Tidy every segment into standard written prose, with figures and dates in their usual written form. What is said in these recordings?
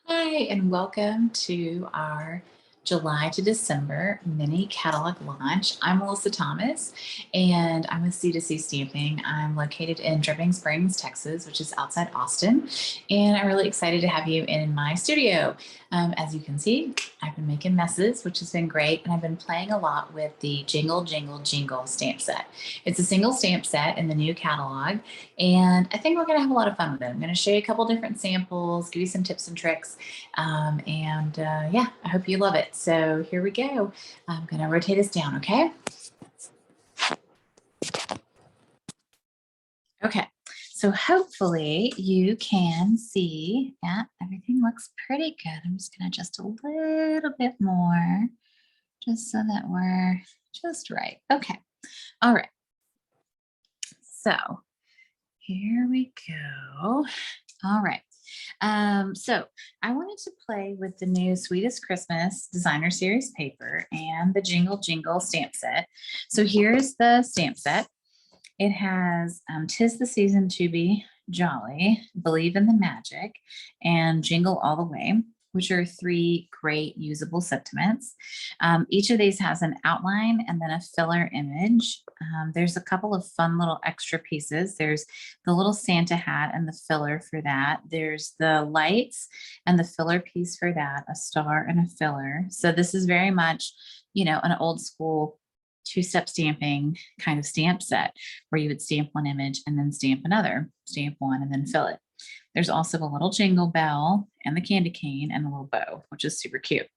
Hi, and welcome to our July to December mini catalog launch. I'm Melissa Thomas, and I'm with C2C Stamping. I'm located in Dripping Springs, Texas, which is outside Austin, and I'm really excited to have you in my studio. As you can see, I've been making messes, which has been great, and I've been playing a lot with the Jingle, Jingle, Jingle stamp set. It's a single stamp set in the new catalog, and I think we're going to have a lot of fun with it. I'm going to show you a couple different samples, give you some tips and tricks. Yeah, I hope you love it. So here we go. I'm going to rotate us down, okay? Okay, so hopefully you can see, yeah, everything looks pretty good. I'm just going to adjust a little bit more just so that we're just right. Okay, all right. So here we go. All right. So I wanted to play with the new Sweetest Christmas Designer Series paper and the Jingle Jingle stamp set. So here's the stamp set. It has 'Tis the Season to Be Jolly, Believe in the Magic, and Jingle All the Way, which are three great usable sentiments. Each of these has an outline and then a filler image. There's a couple of fun little extra pieces. There's the little Santa hat and the filler for that. There's the lights and the filler piece for that, a star and a filler. So this is very much, an old school two-step stamping kind of stamp set where you would stamp one image and then stamp another, stamp one and then fill it. There's also a little jingle bell and the candy cane and a little bow, which is super cute.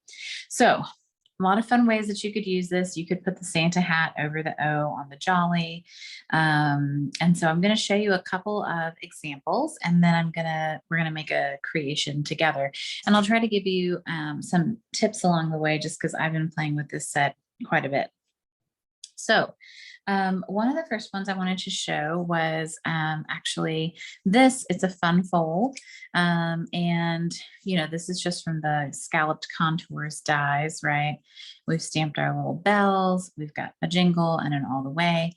So a lot of fun ways that you could use this. You could put the Santa hat over the O on the jolly. And so I'm going to show you a couple of examples, and then we're going to make a creation together. And I'll try to give you some tips along the way, just because I've been playing with this set quite a bit. So one of the first ones I wanted to show was actually this. It's a fun fold. This is just from the Scalloped Contours dies, right? We've stamped our little bells. We've got a jingle and an all the way.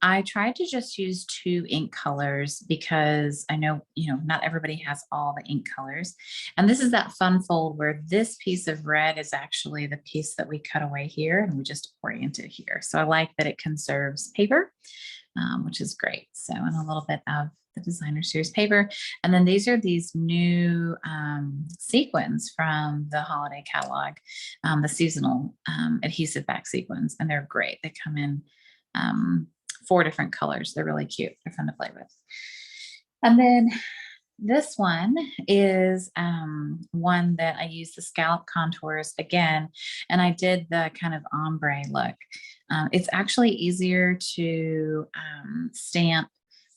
I tried to just use two ink colors because I know, not everybody has all the ink colors. And this is that fun fold where this piece of red is actually the piece that we cut away here and we just orient it here. So I like that it conserves paper, which is great. So, and a little bit of the Designer Series paper. And then these are these new sequins from the holiday catalog, the seasonal adhesive back sequins, and they're great. They come in 4 different colors. They're really cute. They're fun to play with. And then this one is one that I used the scallop contours again, and I did the kind of ombre look. It's actually easier to stamp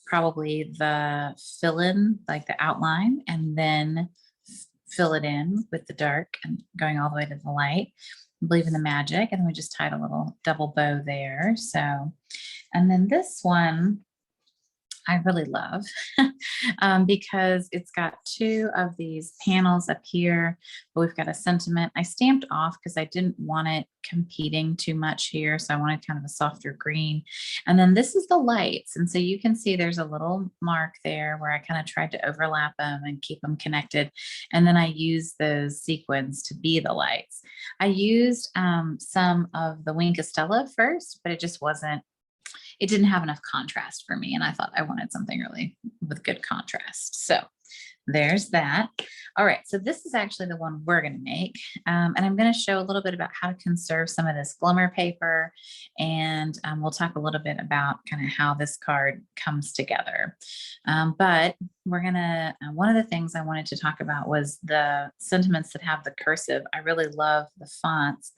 probably the fill-in, like the outline, and then fill it in with the dark and going all the way to the light. Believe in the magic, and then we just tied a little double bow there. So, and then this one I really love because it's got 2 of these panels up here, but we've got a sentiment. I stamped off because I didn't want it competing too much here. So I wanted kind of a softer green. And then this is the lights. And so you can see there's a little mark there where I kind of tried to overlap them and keep them connected. And then I used those sequins to be the lights. I used some of the Wink Estella first, but it didn't have enough contrast for me. And I thought I wanted something really with good contrast. So there's that. All right, so this is actually the one we're going to make. And I'm going to show a little bit about how to conserve some of this glimmer paper. And we'll talk a little bit about kind of how this card comes together. But we're going to, one of the things I wanted to talk about was the sentiments that have the cursive. I really love the fonts.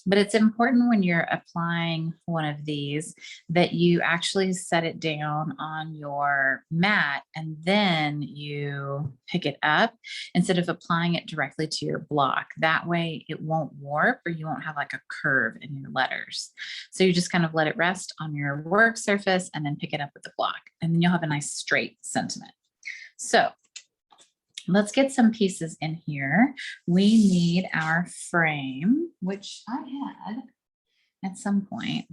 But it's important when you're applying one of these that you actually set it down on your mat and then you pick it up instead of applying it directly to your block. That way it won't warp or you won't have like a curve in your letters. So you just kind of let it rest on your work surface and then pick it up with the block. And then you'll have a nice straight sentiment. So let's get some pieces in here. We need our frame, which I had at some point,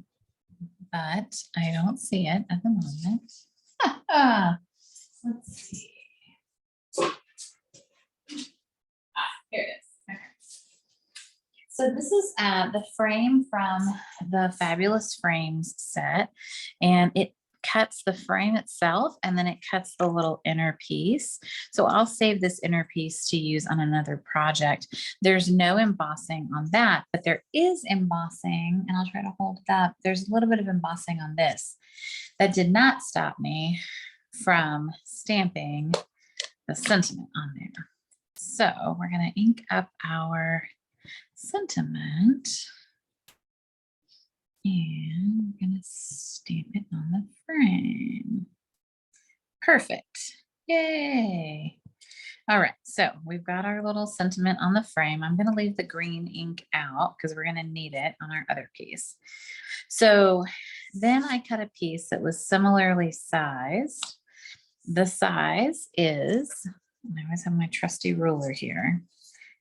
but I don't see it at the moment. Let's see. So this is the frame from the Fabulous Frames set, and it cuts the frame itself and then it cuts the little inner piece. So I'll save this inner piece to use on another project. There's no embossing on that, but there is embossing, and I'll try to hold it up. There's a little bit of embossing on this. That did not stop me from stamping the sentiment on there. So we're going to ink up our sentiment, and we're going to stamp it on the frame. Perfect. Yay. All right, so we've got our little sentiment on the frame. I'm going to leave the green ink out because we're going to need it on our other piece. So then I cut a piece that was similarly sized. The size is, I always have my trusty ruler here.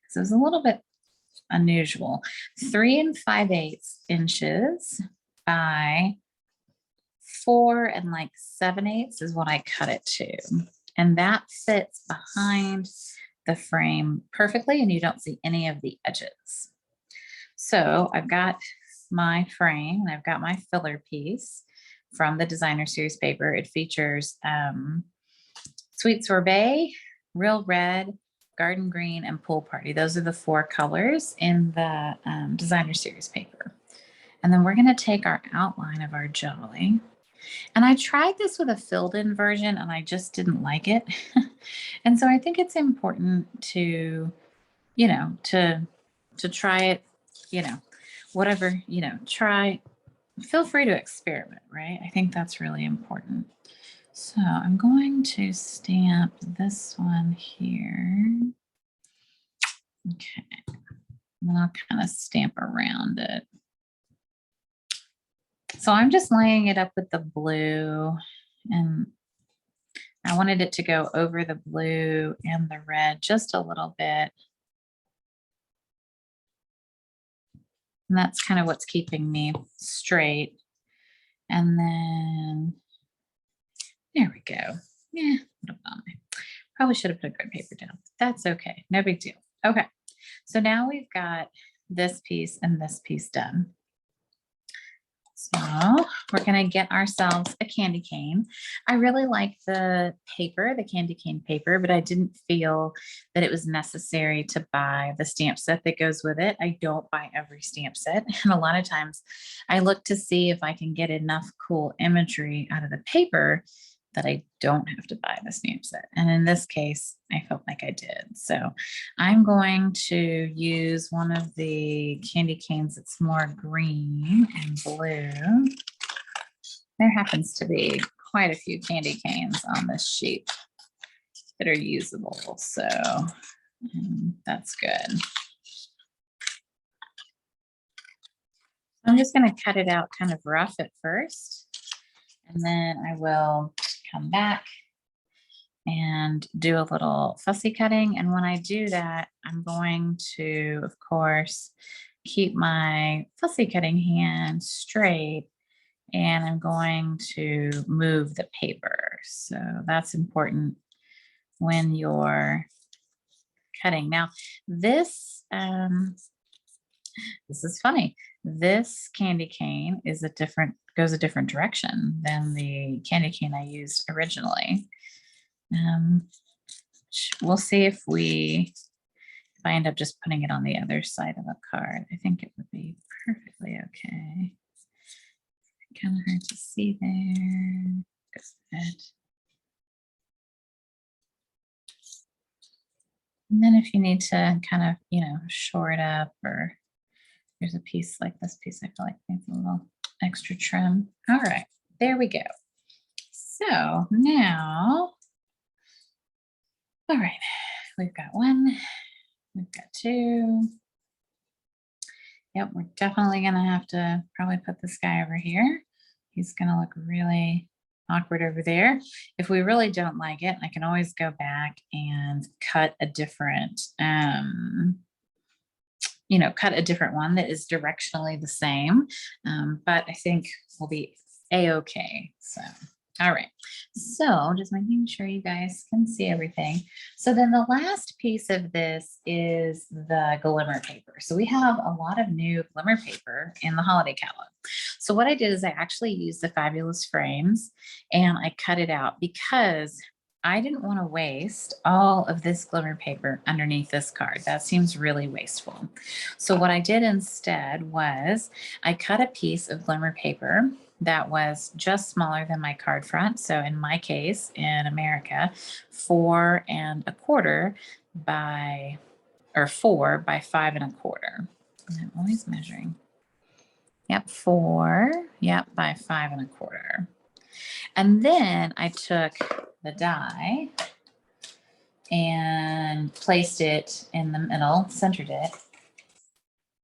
So it's a little bit unusual. 3 5/8 inches by 4 7/8 is what I cut it to. And that fits behind the frame perfectly, and you don't see any of the edges. So I've got my frame and I've got my filler piece from the designer series paper. It features Sweet Sorbet, Real Red, Garden Green, and Pool Party. Those are the 4 colors in the designer series paper. And then we're going to take our outline of our jolly. And I tried this with a filled in version and I just didn't like it. And so I think it's important to, you know, to try it, you know, whatever, you know, try, feel free to experiment, right? I think that's really important. So I'm going to stamp this one here. Okay. And then I'll kind of stamp around it. So I'm just laying it up with the blue, and I wanted it to go over the blue and the red just a little bit. And that's kind of what's keeping me straight. And then there we go. Yeah, probably should have put a grid paper down. That's okay. No big deal. Okay. So now we've got this piece and this piece done. So we're going to get ourselves a candy cane. I really like the paper, the candy cane paper, but I didn't feel that it was necessary to buy the stamp set that goes with it. I don't buy every stamp set. And a lot of times I look to see if I can get enough cool imagery out of the paper that I don't have to buy the stamp set. And in this case, I felt like I did. So I'm going to use one of the candy canes that's more green and blue. There happens to be quite a few candy canes on this sheet that are usable. So that's good. I'm just going to cut it out kind of rough at first, and then I will come back and do a little fussy cutting. And when I do that, I'm going to, of course, keep my fussy cutting hand straight, and I'm going to move the paper. So that's important when you're cutting. Now, this is funny. This candy cane is goes a different direction than the candy cane I used originally. We'll see if I end up just putting it on the other side of the card. I think it would be perfectly okay. Kind of hard to see there. Good. And then if you need to kind of, you know, shore it up, or there's a piece like this piece, I feel like needs a little extra trim. All right, there we go. So now, all right, we've got 1, we've got 2. Yep, we're definitely gonna have to probably put this guy over here. He's gonna look really awkward over there. If we really don't like it, I can always go back and cut a different, you know, cut a different one that is directionally the same. But I think we'll be a-okay. So All right, so just making sure you guys can see everything. So then the last piece of this is the glimmer paper. So we have a lot of new glimmer paper in the holiday catalog. So what I did is I actually used the fabulous frames and I cut it out because I didn't want to waste all of this glimmer paper underneath this card. That seems really wasteful. So what I did instead was I cut a piece of glimmer paper that was just smaller than my card front. So in my case, in America, 4¼ by, or 4 by 5¼ I'm always measuring. Yep, 4, yep, by 5¼ And then I took the die and placed it in the middle, centered it.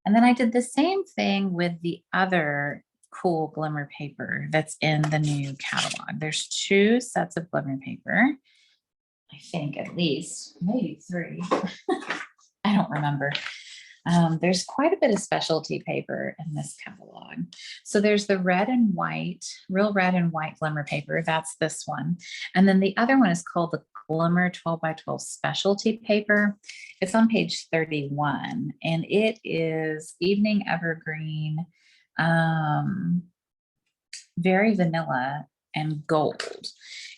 And then I did the same thing with the other cool glimmer paper that's in the new catalog. There's 2 sets of glimmer paper. I think at least, maybe 3. I don't remember. There's quite a bit of specialty paper in this catalog. So there's the red and white, real red and white glimmer paper. That's this one. And then the other one is called the Glimmer 12 by 12 specialty paper. It's on page 31 and it is evening evergreen, very vanilla and gold.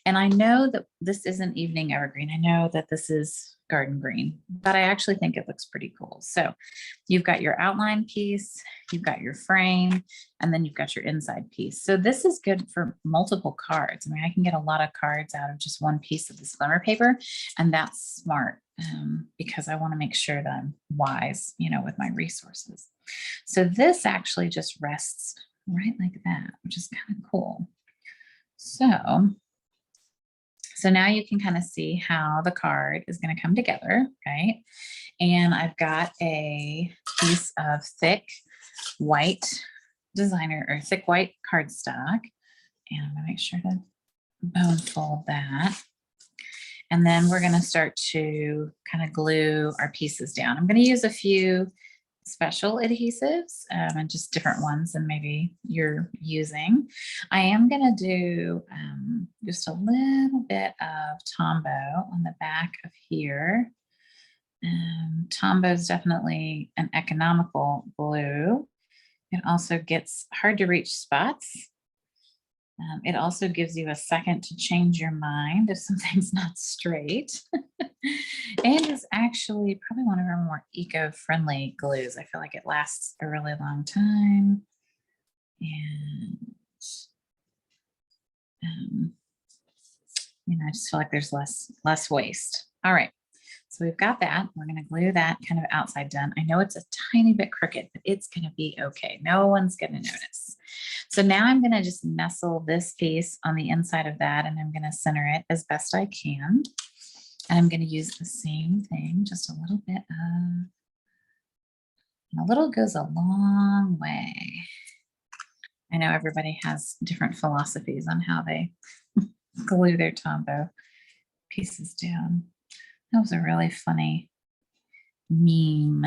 And I know that this isn't evening evergreen. I know that this is garden green, but I actually think it looks pretty cool. So you've got your outline piece, you've got your frame, and then you've got your inside piece. So this is good for multiple cards. I mean, I can get a lot of cards out of just one piece of this glimmer paper, and that's smart because I want to make sure that I'm wise, with my resources. So this actually just rests right like that, which is kind of cool. So now you can kind of see how the card is going to come together, right? And I've got a piece of thick white designer or thick white cardstock. And I'm going to make sure to bone fold that. And then we're going to start to kind of glue our pieces down. I'm going to use a few special adhesives and just different ones than maybe you're using. I am going to do just a little bit of Tombow on the back of here. Tombow is definitely an economical glue. It also gets hard to reach spots. It also gives you a second to change your mind if something's not straight. And is actually probably one of our more eco-friendly glues. I feel like it lasts a really long time. And, I just feel like there's less waste. All right. So we've got that. We're going to glue that kind of outside done. I know it's a tiny bit crooked, but it's going to be okay. No one's going to notice. So now I'm going to just nestle this piece on the inside of that, and I'm going to center it as best I can. And I'm going to use the same thing, just a little bit of, and a little goes a long way. I know everybody has different philosophies on how they glue their Tombow pieces down. That was a really funny meme.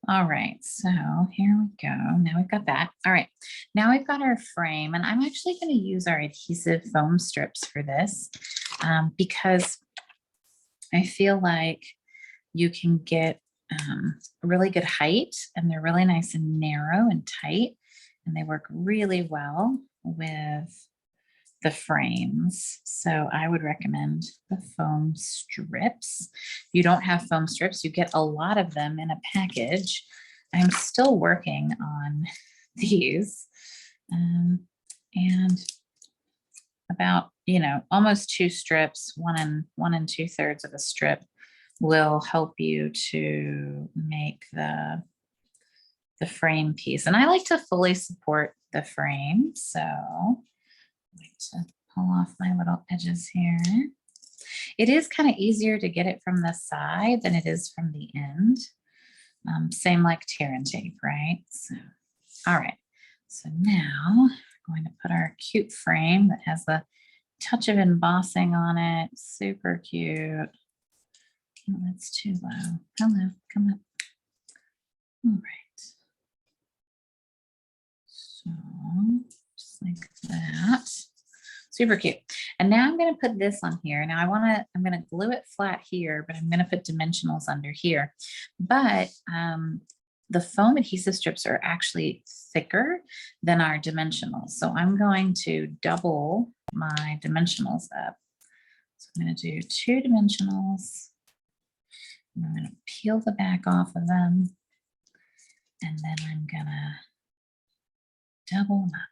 All right, so here we go. Now we've got that. All right, now we've got our frame, and I'm actually going to use our adhesive foam strips for this because I feel like you can get a really good height, and they're really nice and narrow and tight, and they work really well with the frames. So I would recommend the foam strips. If you don't have foam strips, you get a lot of them in a package. I'm still working on these. And about, almost 2 strips, 1 and 2/3 of a strip will help you to make the frame piece. And I like to fully support the frame. So I'm going to pull off my little edges here. It is kind of easier to get it from the side than it is from the end. Same like tear and tape, right? So, all right. So now we're going to put our cute frame that has the touch of embossing on it. Super cute. Oh, that's too low. Hello, come up. All right. So just like that. Super cute. And now I'm going to put this on here. Now I'm going to glue it flat here, but I'm going to put dimensionals under here. But the foam adhesive strips are actually thicker than our dimensionals. So I'm going to double my dimensionals up. So I'm going to do 2 dimensionals. And I'm going to peel the back off of them. And then I'm going to double them up.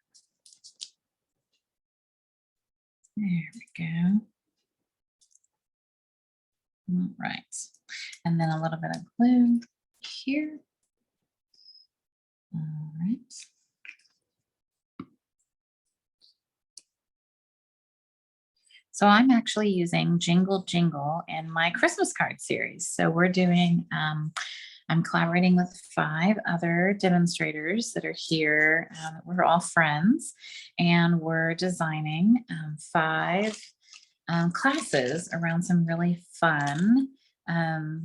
There we go. All right. And then a little bit of glue here. All right. So I'm actually using Jingle Jingle in my Christmas card series. So we're doing, I'm collaborating with 5 other demonstrators that are here. We're all friends, and we're designing 5 classes around some really fun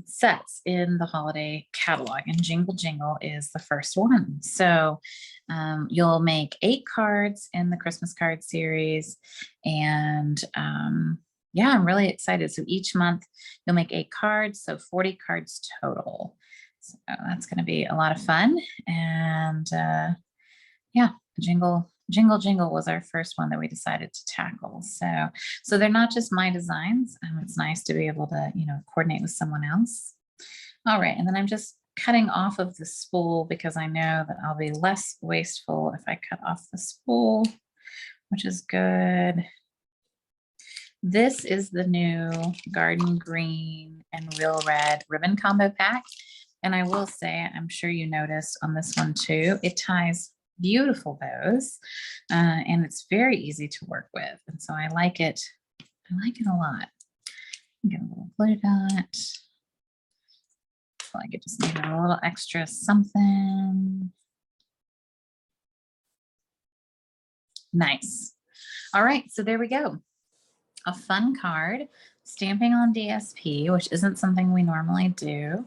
sets in the holiday catalog, and Jingle Jingle is the first one. So you'll make 8 cards in the Christmas card series, and yeah, I'm really excited. So each month you'll make 8 cards, so 40 cards total. So that's going to be a lot of fun. And yeah, Jingle Jingle was our first one that we decided to tackle. So they're not just my designs. It's nice to be able to, coordinate with someone else. All right, and then I'm just cutting off of the spool because I know that I'll be less wasteful if I cut off the spool, which is good. This is the new Garden Green and Real Red ribbon combo pack. And I will say, I'm sure you noticed on this one too, it ties beautiful bows, and it's very easy to work with. And so I like it. I like it a lot. Get a little glue dot. Feel like it just needed a little extra something. Nice. All right, so there we go. A fun card, stamping on DSP, which isn't something we normally do,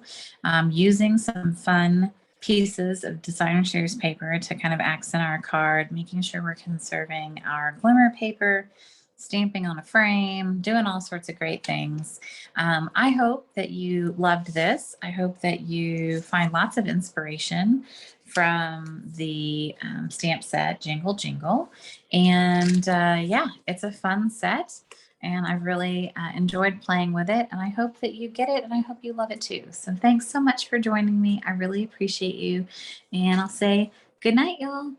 using some fun pieces of designer series paper to kind of accent our card, making sure we're conserving our glimmer paper, stamping on a frame, doing all sorts of great things. I hope that you loved this. I hope that you find lots of inspiration from the stamp set Jingle Jingle. And yeah, it's a fun set. And I've really enjoyed playing with it, and I hope that you get it, and I hope you love it too. So thanks so much for joining me. I really appreciate you, and I'll say good night, y'all.